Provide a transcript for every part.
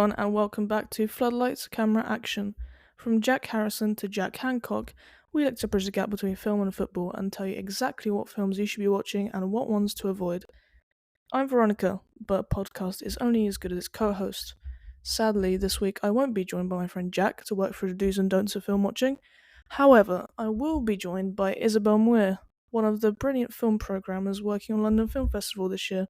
everyone, and welcome back to Floodlights Camera Action. From Jack Harrison to Jack Hancock, we like to bridge the gap between film and football and tell you exactly what films you should be watching and what ones to avoid. I'm Veronica, but a podcast is only as good as its co-host. Sadly, this week I won't be joined by my friend Jack to work through the do's and don'ts of film watching. However, I will be joined by Isabel Moir, one of the brilliant film programmers working on London Film Festival this year,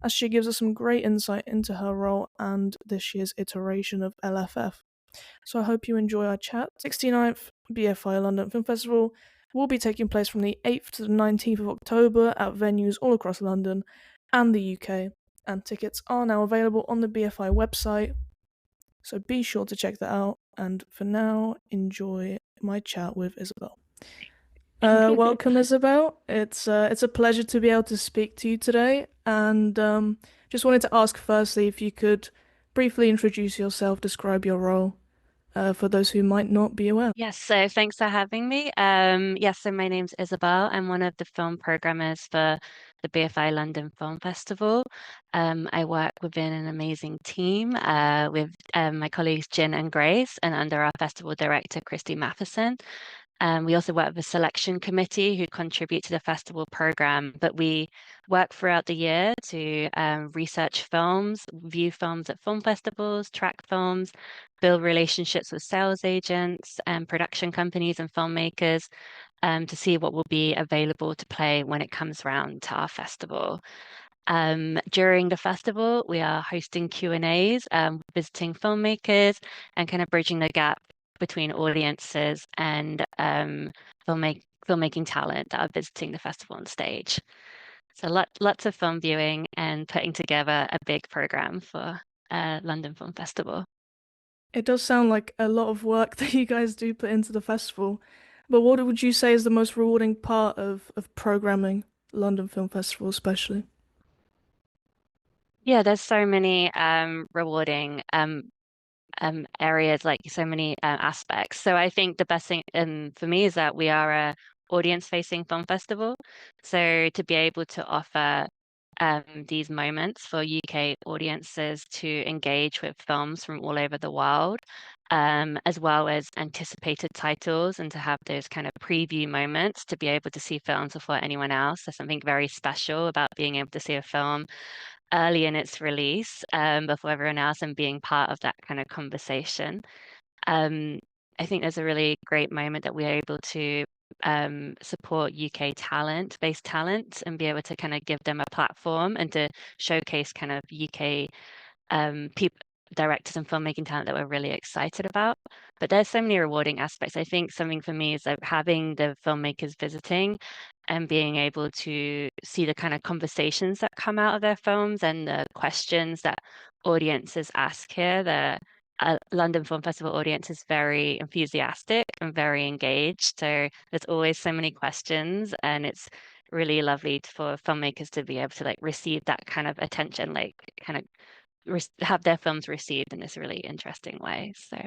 as she gives us some great insight into her role and this year's iteration of LFF. So I hope you enjoy our chat. 69th BFI London Film Festival will be taking place from the 8th to the 19th of October at venues all across London and the UK, and tickets are now available on the BFI website, so be sure to check that out. And for now, enjoy my chat with Isabel. Welcome, Isabel. It's a pleasure to be able to speak to you today, and just wanted to ask firstly if you could briefly introduce yourself, describe your role, for those who might not be aware. Yes, so thanks for having me. Yes, so my name's Isabel. I'm one of the film programmers for the BFI London Film Festival. I work within an amazing team with my colleagues Jin and Grace, and under our festival director, Christy Matheson. We also work with a selection committee who contribute to the festival program, but we work throughout the year to research films, view films at film festivals, track films, build relationships with sales agents and production companies and filmmakers to see what will be available to play when it comes round to our festival. During the festival, we are hosting Q&As, visiting filmmakers and kind of bridging the gap between audiences and filmmaking talent that are visiting the festival on stage. So lots of film viewing and putting together a big program for London Film Festival. It does sound like a lot of work that you guys do put into the festival, but what would you say is the most rewarding part of programming London Film Festival, especially? Yeah, there's so many rewarding areas, like so many aspects. So I think the best thing for me is that we are a audience-facing film festival. So to be able to offer these moments for UK audiences to engage with films from all over the world, as well as anticipated titles, and to have those kind of preview moments to be able to see films before anyone else. There's something very special about being able to see a film early in its release, before everyone else, and being part of that kind of conversation. Um, I think there's a really great moment that we're able to support UK talent, based talent, and be able to kind of give them a platform and to showcase kind of UK people, directors and filmmaking talent that we're really excited about. But there's so many rewarding aspects. I think something for me is like having the filmmakers visiting and being able to see the kind of conversations that come out of their films and the questions that audiences ask here. The London Film Festival audience is very enthusiastic and very engaged. So there's always so many questions, and it's really lovely for filmmakers to be able to like receive that kind of attention, like kind of have their films received in this really interesting way. So,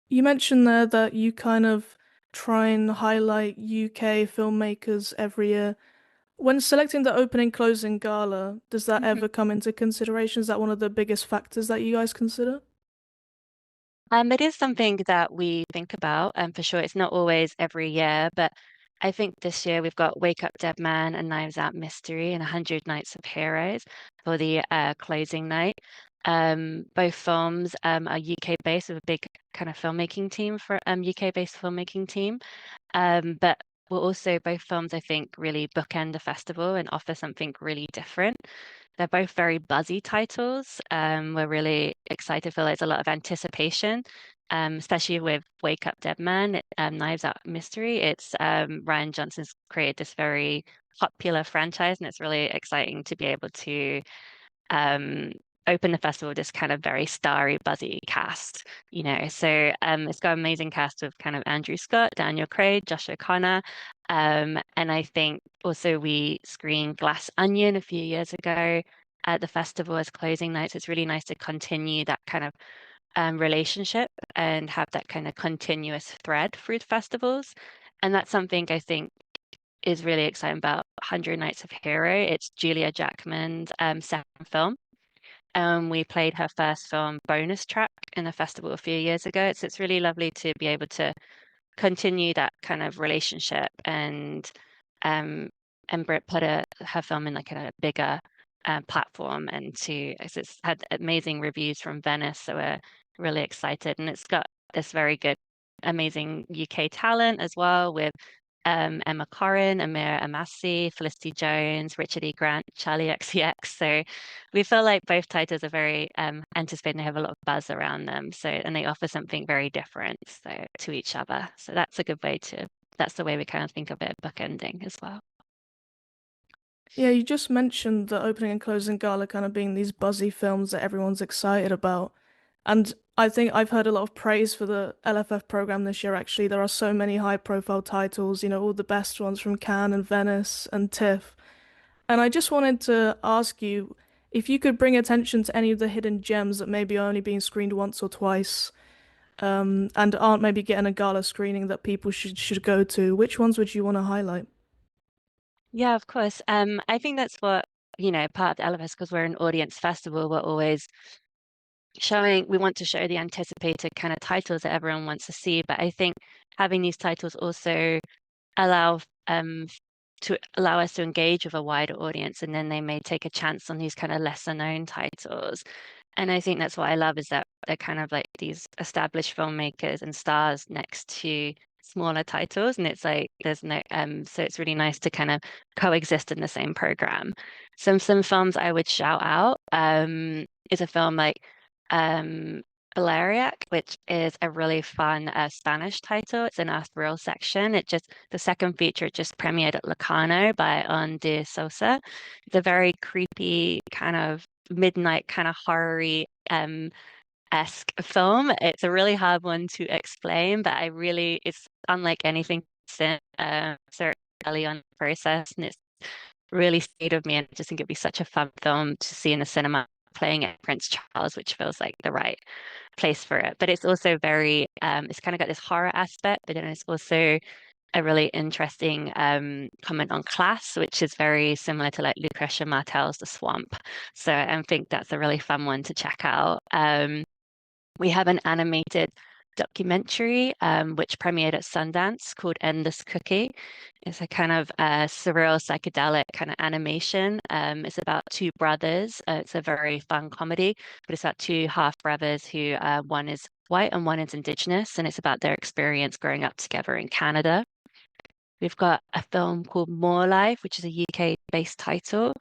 You mentioned there that you kind of try and highlight UK filmmakers every year. When selecting the opening closing gala, does that mhm. ever come into consideration? Is that one of the biggest factors that you guys consider? It is something that we think about, and for sure, it's not always every year, but I think this year we've got Wake Up Dead Man and Knives Out Mystery and 100 Nights of Heroes for the closing night. Both films are UK based with a big kind of filmmaking team for UK based filmmaking team. But we're also both films, I think, really bookend the festival and offer something really different. They're both very buzzy titles. We're really excited for there's a lot of anticipation, especially with Wake Up Dead Man, Knives Out Mystery. It's Ryan Johnson's created this very popular franchise, and it's really exciting to be able to um, open the festival with this kind of very starry, buzzy cast, you know. So it's got an amazing cast of kind of Andrew Scott, Daniel Craig, Josh O'Connor. And I think also we screened Glass Onion a few years ago at the festival as closing nights. It's really nice to continue that kind of relationship and have that kind of continuous thread through the festivals. And that's something I think is really exciting about 100 Nights of Hero. It's Julia Jackman's second film. We played her first film bonus track in a festival a few years ago. So it's really lovely to be able to continue that kind of relationship um put her film in like a bigger platform and to as it's had amazing reviews from Venice, so we're really excited. And it's got this very good, amazing UK talent as well with Emma Corrin, Amir Amasi, Felicity Jones, Richard E. Grant, Charlie XCX. So we feel like both titles are very anticipated. They have a lot of buzz around them. So and they offer something very different so to each other. So that's a good way to that's the way we kind of think of it, bookending as well. Yeah, you just mentioned the opening and closing gala kind of being these buzzy films that everyone's excited about. And I think I've heard a lot of praise for the LFF program this year, actually. There are so many high-profile titles, all the best ones from Cannes and Venice and TIFF. And I just wanted to ask you if you could bring attention to any of the hidden gems that maybe are only being screened once or twice, and aren't maybe getting a gala screening that people should go to. Which ones would you want to highlight? Yeah, of course. I think that's what, part of the LFS, because we're an audience festival, we're always we want to show the anticipated kind of titles that everyone wants to see. But I think having these titles also allow to allow us to engage with a wider audience, and then they may take a chance on these kind of lesser known titles. And I think that's what I love is that they're kind of like these established filmmakers and stars next to smaller titles, and it's like there's no so it's really nice to kind of coexist in the same program. Some films I would shout out is a film like um Valeriac, which is a really fun Spanish title. It's in our thrill section. The second feature just premiered at Locarno by On de Sosa. It's a very creepy kind of midnight kind of horror-y esque film. It's a really hard one to explain, but it's unlike anything since so early on in the process, and it's really stayed with me. And I just think it'd be such a fun film to see in the cinema playing at Prince Charles, which feels like the right place for it. But it's also very, it's kind of got this horror aspect, but then it's also a really interesting comment on class, which is very similar to like Lucretia Martel's The Swamp. So I think that's a really fun one to check out. We have an animated documentary which premiered at Sundance called Endless Cookie. It's a kind of surreal psychedelic kind of animation. It's about two brothers. It's a very fun comedy, but it's about two half brothers who one is white and one is indigenous, and it's about their experience growing up together in Canada. We've got a film called More Life, which is a UK-based title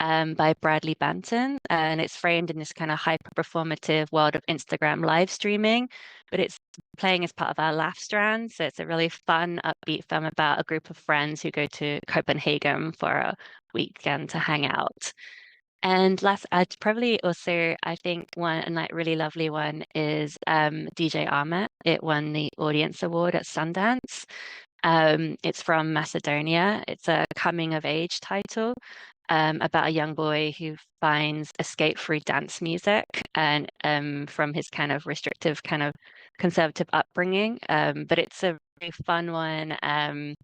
by Bradley Banton, and it's framed in this kind of hyper-performative world of Instagram live streaming, but it's playing as part of our Laugh Strand. So it's a really fun, upbeat film about a group of friends who go to Copenhagen for a weekend to hang out. And last, I'd probably also, I think one and like really lovely one is DJ Ahmet. It won the Audience Award at Sundance. It's from Macedonia. It's a coming of age title about a young boy who finds escape through dance music and from his kind of restrictive, kind of conservative upbringing. But it's a really fun one. And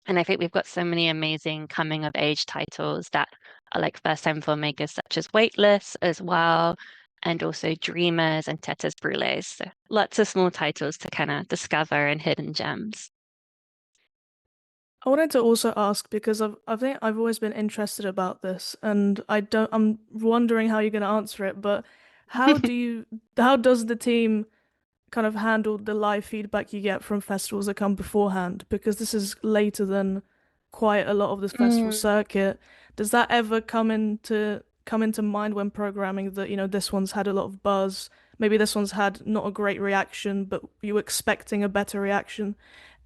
I think we've got so many amazing coming of age titles that are like first time filmmakers, such as Weightless as well. And also Dreamers and Tetas Brules. So lots of small titles to kind of discover and hidden gems. I wanted to also ask because I think I've always been interested about this, and I'm wondering how you're going to answer it, but how do you how does the team kind of handle the live feedback you get from festivals that come beforehand? Because this is later than quite a lot of this festival Mm. circuit. Does that ever come into mind when programming that, this one's had a lot of buzz, maybe this one's had not a great reaction, but you were expecting a better reaction?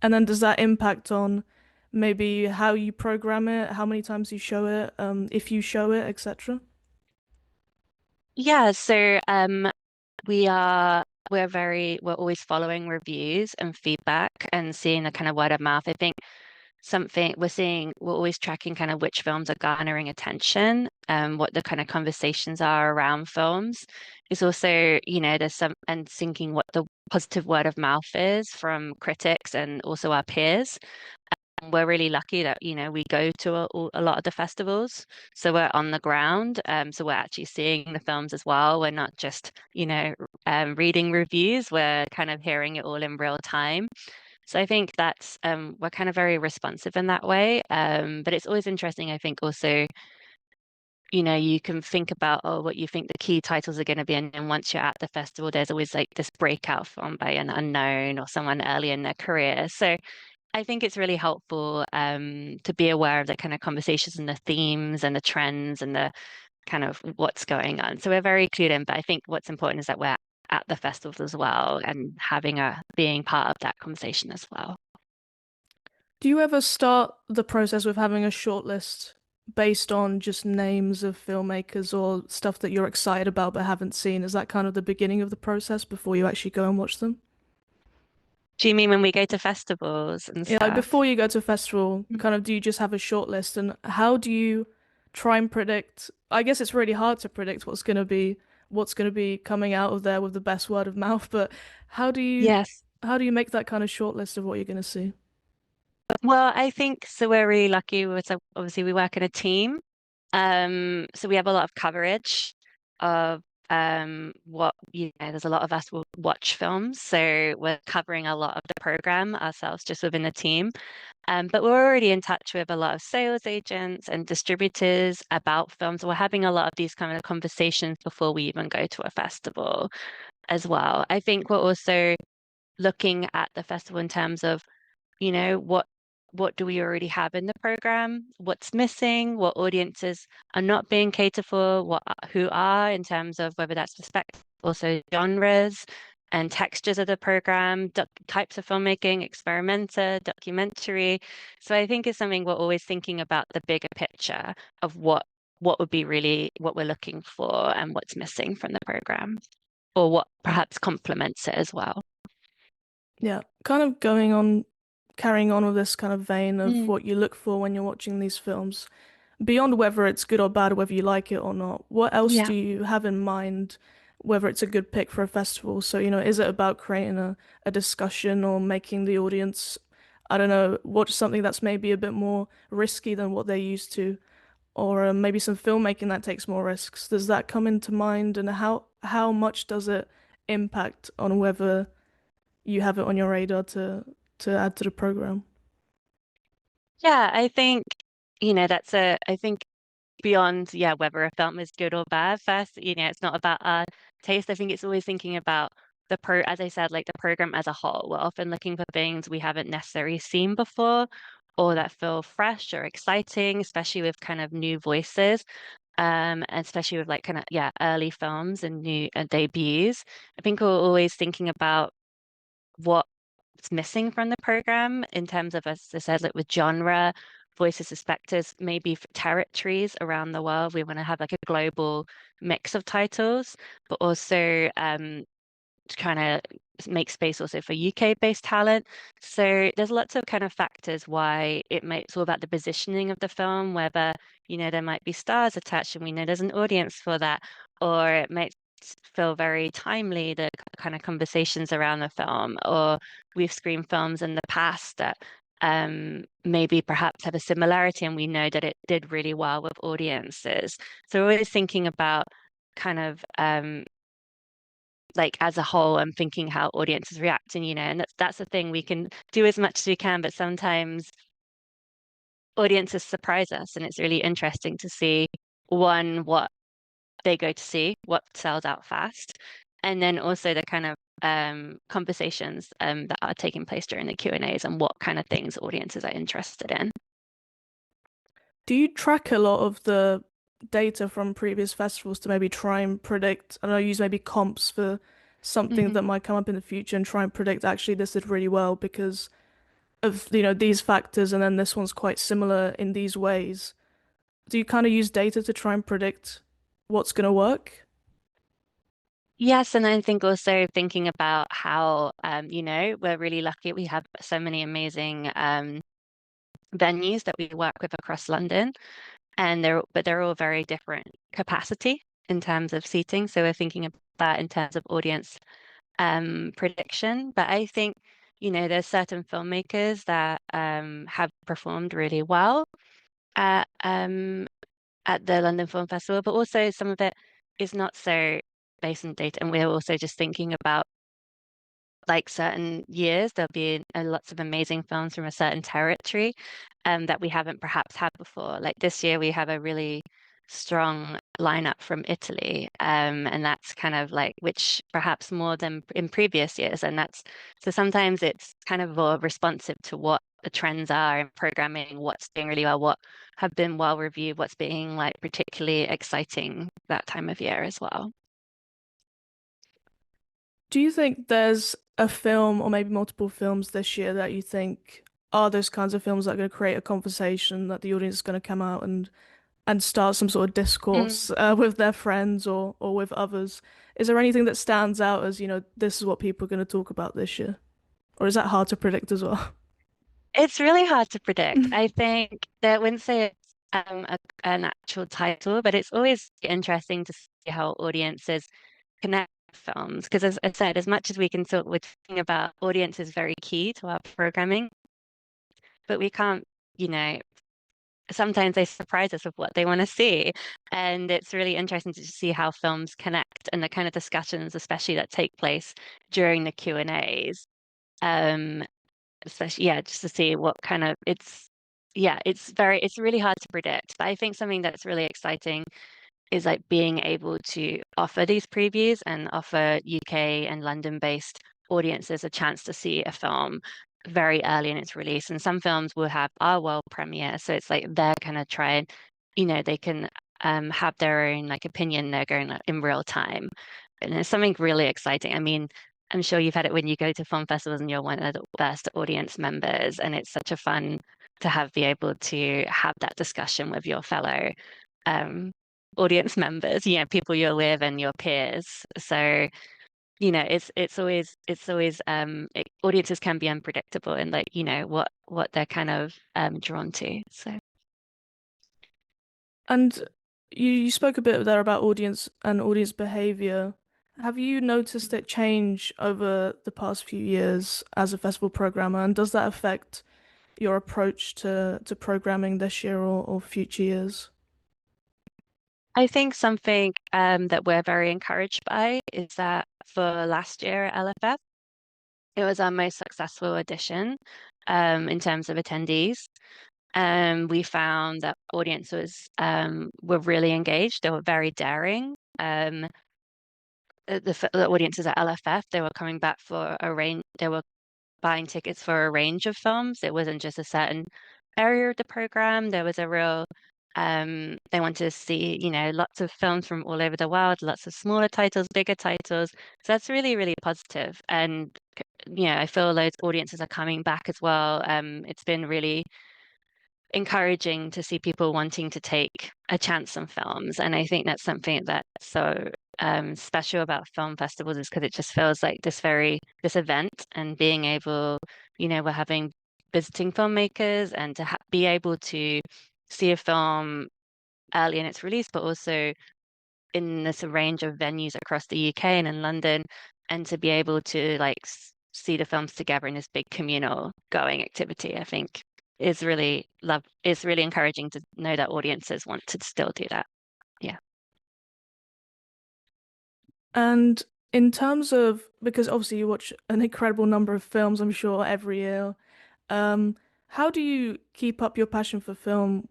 And then does that impact on maybe how you program it, how many times you show it, if you show it, etc.? Yeah, so we're always following reviews and feedback and seeing the kind of word of mouth. I think we're always tracking kind of which films are garnering attention, what the kind of conversations are around films. It's also, there's some and thinking what the positive word of mouth is from critics and also our peers. we're really lucky that, we go to a lot of the festivals. So we're on the ground. So we're actually seeing the films as well. We're not just, reading reviews. We're kind of hearing it all in real time. So I think that's we're kind of very responsive in that way. But it's always interesting, I think, also, you can think about what you think the key titles are going to be, and then once you're at the festival, there's always like this breakout film by an unknown or someone early in their career. So I think it's really helpful to be aware of the kind of conversations and the themes and the trends and the kind of what's going on. So we're very clued in, but I think what's important is that we're at the festivals as well and being part of that conversation as well. Do you ever start the process with having a shortlist based on just names of filmmakers or stuff that you're excited about but haven't seen? Is that kind of the beginning of the process before you actually go and watch them? Do you mean when we go to festivals and Yeah, like stuff? before you go to a festival, kind of do you just have a shortlist and how do you try and predict? I guess it's really hard to predict what's going to be coming out of there with the best word of mouth, but how do you Yes. how do you make that kind of shortlist of what you're going to see? Well, I think so. We're really lucky. So obviously we work in a team. So we have a lot of coverage of there's a lot of us will watch films. So we're covering a lot of the program ourselves just within the team. But we're already in touch with a lot of sales agents and distributors about films. We're having a lot of these kind of conversations before we even go to a festival as well. I think we're also looking at the festival in terms of what do we already have in the program? What's missing? What audiences are not being catered for? Who are in terms of whether that's perspective, also genres and textures of the program, types of filmmaking, experimenter, documentary. So I think it's something we're always thinking about the bigger picture of what would be really what we're looking for and what's missing from the program, or what perhaps complements it as well. Yeah, kind of carrying on with this kind of vein of Mm, what you look for when you're watching these films. Beyond whether it's good or bad, whether you like it or not, what else yeah. do you have in mind, whether it's a good pick for a festival? So, is it about creating a discussion or making the audience, I don't know, watch something that's maybe a bit more risky than what they're used to, or maybe some filmmaking that takes more risks? Does that come into mind, and how much does it impact on whether you have it on your radar to add to the program? Yeah, I think, I think beyond, yeah, whether a film is good or bad first, it's not about our taste. I think it's always thinking about as I said, like the program as a whole. We're often looking for things we haven't necessarily seen before or that feel fresh or exciting, especially with kind of new voices. And especially with like kind of, yeah, early films and new debuts. I think we're always thinking about what's missing from the program in terms of, as I said, like with genre, voices, perspectives, maybe for territories around the world. We want to have like a global mix of titles, but also to kind of make space also for UK-based talent. So there's lots of kind of factors why it's all about the positioning of the film, whether, there might be stars attached and we know there's an audience for that, or it might feel very timely, the kind of conversations around the film, or we've screened films in the past that maybe perhaps have a similarity and we know that it did really well with audiences. So we're always thinking about kind of like as a whole, I'm thinking how audiences react, and that's the thing. We can do as much as we can, but sometimes audiences surprise us, and it's really interesting to see what they go to see, what sells out fast, and then also the kind of conversations that are taking place during the Q&As and what kind of things audiences are interested in. Do you track a lot of the data from previous festivals to maybe try and predict, I don't know, use maybe comps for something that Hmm. might come up in the future and try and predict actually this did really well because of, these factors and then this one's quite similar in these ways. Do you kind of use data to try and predict what's going to work? Yes, and I think also thinking about how we're really lucky we have so many amazing venues that we work with across London, and they're all very different capacity in terms of seating. So we're thinking about in terms of audience prediction. But I think there's certain filmmakers that have performed really well at at the London Film Festival, but also some of it is not so based on data. And we're also just thinking about like certain years, there'll be lots of amazing films from a certain territory that we haven't perhaps had before. Like this year, we have a really strong lineup from Italy, and that's kind of like which perhaps more than in previous years. And that's so sometimes it's kind of more responsive to what the trends are in programming, what's doing really well, what have been well reviewed, what's being like particularly exciting that time of year as well. Do you think there's a film or maybe multiple films this year that you think are those kinds of films that are going to create a conversation that the audience is going to come out and start some sort of discourse with their friends or with others? Is there anything that stands out as, this is what people are going to talk about this year? Or is that hard to predict as well? It's really hard to predict. I think that I wouldn't say it's an actual title, but it's always interesting to see how audiences connect with films. Because as I said, as much as we can talk, we're talking about audience is very key to our programming, but we can't, you know, sometimes they surprise us with what they want to see. And it's really interesting to see how films connect and the kind of discussions, especially that take place during the Q&As. Um, Especially yeah, just to see what kind of it's really hard to predict, but I think something that's really exciting is like being able to offer these previews and offer UK and London based audiences a chance to see a film very early in its release. And some films will have our world premiere, so it's like they're gonna try and they can have their own like opinion, they're going like, in real time, and it's something really exciting. I mean, I'm sure you've had it when you go to film festivals and you're one of the best audience members, and it's such a fun to have be able to have that discussion with your fellow um, audience members, people you're with and your peers. So, audiences can be unpredictable in like, what they're kind of drawn to. So And you spoke a bit there about audience and audience behavior. Have you noticed it change over the past few years as a festival programmer, and does that affect your approach to programming this year or future years? I think something that we're very encouraged by is that for last year at LFF, it was our most successful edition in terms of attendees. We found that audiences were really engaged. They were very daring. The audiences at LFF, they were coming back for a range. They were buying tickets for a range of films. It wasn't just a certain area of the program. There was a real they wanted to see, lots of films from all over the world, lots of smaller titles, bigger titles. So that's really, really positive. And I feel those audiences are coming back as well. It's been really encouraging to see people wanting to take a chance on films. And I think that's something that's so special about film festivals is because it just feels like this event and being able, we're having visiting filmmakers and to be able to see a film early in its release, but also in this range of venues across the UK and in London, and to be able to like see the films together in this big communal going activity, I think is really encouraging to know that audiences want to still do that. Yeah. And in terms of, because obviously you watch an incredible number of films, I'm sure, every year, um, how do you keep up your passion for film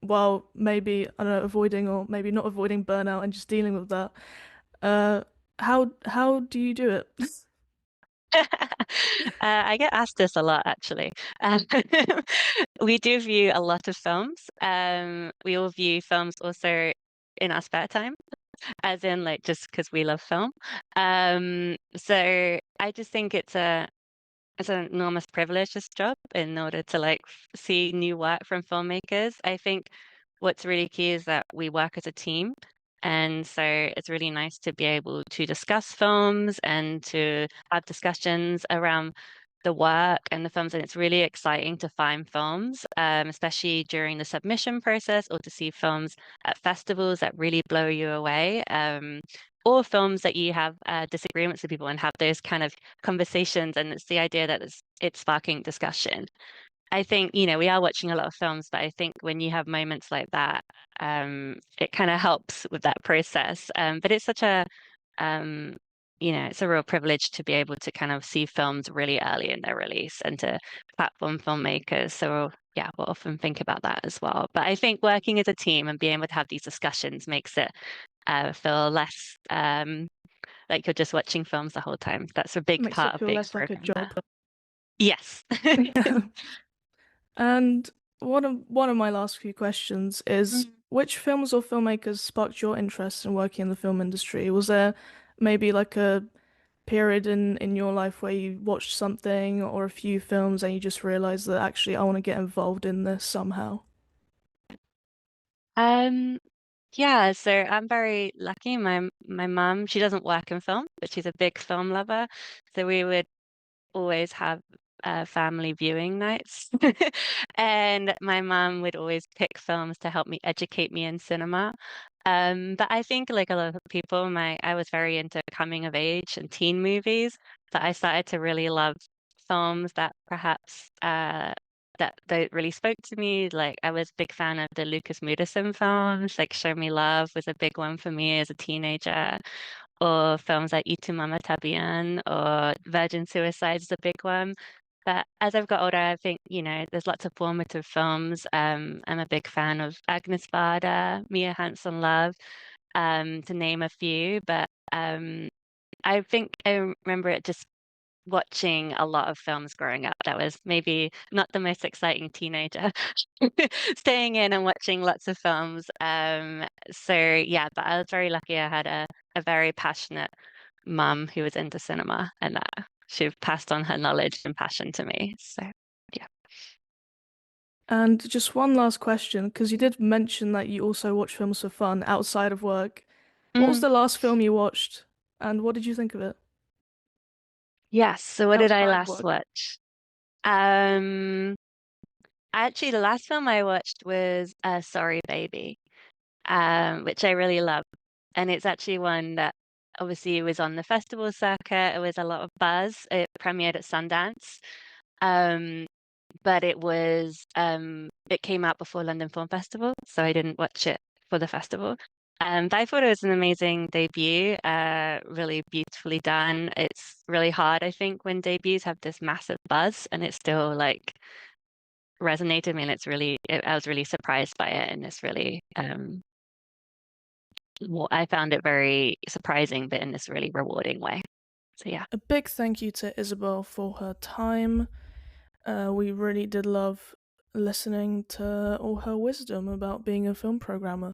while maybe, I don't know, avoiding or maybe not avoiding burnout and just dealing with that? Uh, how do you do it? I get asked this a lot, actually. Um, we do view a lot of films. We all view films also in our spare time, as in like just because we love film. So I just think it's an enormous privilege, this job, in order to like see new work from filmmakers. I think what's really key is that we work as a team. And so it's really nice to be able to discuss films and to have discussions around the work and the films, and it's really exciting to find films, especially during the submission process, or to see films at festivals that really blow you away. Or films that you have disagreements with people and have those kind of conversations, and it's the idea that it's sparking discussion. I think, we are watching a lot of films, but I think when you have moments like that, it kind of helps with that process. But it's such um, it's a real privilege to be able to kind of see films really early in their release and to platform filmmakers. So yeah, we'll often think about that as well. But I think working as a team and being able to have these discussions makes it feel less like you're just watching films the whole time. That's a big Makes part it of feel being a less like a programmer. job. Yes. Yeah. And one of my last few questions is, which films or filmmakers sparked your interest in working in the film industry? Was there maybe like a period in your life where you watched something or a few films and you just realized that actually I want to get involved in this somehow? Um, yeah, so I'm very lucky. My mum, she doesn't work in film, but she's a big film lover. So we would always have family viewing nights. And my mum would always pick films to help me educate me in cinema. But I think like a lot of people, I was very into coming of age and teen movies, but I started to really love films that perhaps that really spoke to me. Like I was a big fan of the Lucas Moodysson films, like Show Me Love was a big one for me as a teenager, or films like Itu Mama Tabian or Virgin Suicide is a big one. But as I've got older, I think, there's lots of formative films. I'm a big fan of Agnes Varda, Mia Hansen-Løve, to name a few. But I think I remember it just watching a lot of films growing up. That was maybe not the most exciting teenager, staying in and watching lots of films. So yeah, but I was very lucky. I had a very passionate mum who was into cinema, and she passed on her knowledge and passion to me. So yeah. And just one last question, because you did mention that you also watch films for fun outside of work. What was Mm, the last film you watched, and what did you think of it yes. So what did I outside of last work? watch? Um, Actually, the last film I watched was Sorry Baby, which I really love. And it's actually one that obviously was on the festival circuit. It was a lot of buzz. It premiered at Sundance. Um, but it came out before London Film Festival, so I didn't watch it for the festival. But I thought it was an amazing debut, really beautifully done. It's really hard, I think, when debuts have this massive buzz and it still like resonated with me, and I was really surprised by it, and it's really I found it very surprising, but in this really rewarding way. So yeah. A big thank you to Isabel for her time. We really did love listening to all her wisdom about being a film programmer.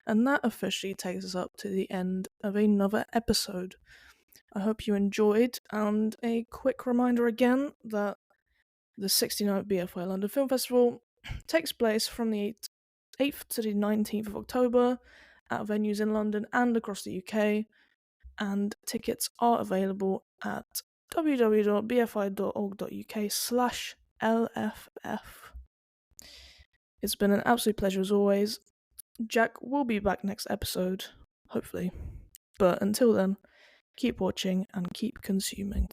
And that officially takes us up to the end of another episode. I hope you enjoyed, and a quick reminder again that the 69th BFI London Film Festival takes place from the 8th to the 19th of October at venues in London and across the UK, and tickets are available at www.bfi.org.uk/LFF. It's been an absolute pleasure as always. Jack will be back next episode, hopefully. But until then, keep watching and keep consuming.